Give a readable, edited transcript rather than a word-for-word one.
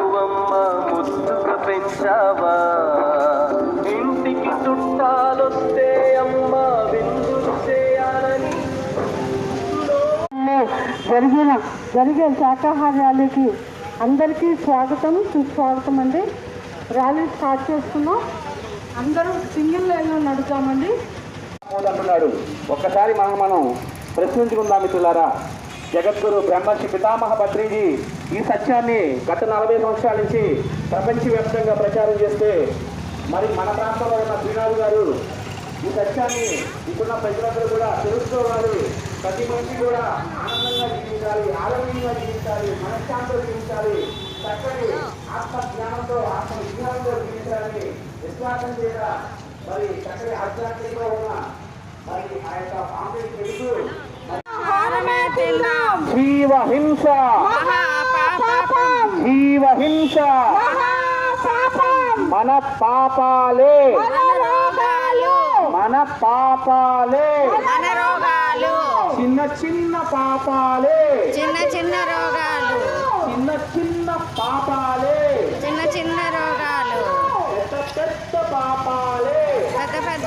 నువ్వమ్మ ముద్దుగా పెంచావా ఇంటికి చుట్టాలొస్తే అమ్మ విందులు చేయాలని జరిగే శాకాహార ర్యాలీకి అందరికీ స్వాగతం సుస్వాగతం అండి. ర్యాలీ స్టార్ట్ చేసుకున్నాం. అందరూ సింగిల్ లైన్లో నడుద్దామండి. అంటున్నాడు. ఒక్కసారి మనం ప్రశ్నించుకుందాం మిత్రులారా. జగద్గురు బ్రహ్మర్షి పితామహ పత్రిజీ ఈ సత్యాన్ని గత 40 సంవత్సరాల నుంచి ప్రపంచవ్యాప్తంగా ప్రచారం చేస్తే మరి మన ప్రాంతంలో ఉన్న శ్రీనాథ్ గారు ఈ సత్యాన్ని ఇప్పుడున్న ప్రజలందరూ కూడా తెలుసుకోవాలి. ప్రతి మనిషి కూడా ఆనందంగా జీవించాలి, ఆరోగ్యంగా జీవించాలి, మనశ్శాంతితో జీవించాలి, చక్కటి ఆత్మ జ్ఞానంతో ఆత్మ విజ్ఞానంతో జీవించాలని విశ్వాసం చేత మరి చక్కటి ఆధ్యాత్మికంగా ఉన్న మరి ఆ యొక్క పాంపని తెలుసు. జీవహింస జీవహింస మన పాపాలే మన పాపాలే చిన్న చిన్న పాపాలే చిన్న చిన్న రోగాలు చిన్న చిన్న పాపాలే చిన్న చిన్న రోగాలు పెద్ద పెద్ద పాపాలే పెద్ద పెద్ద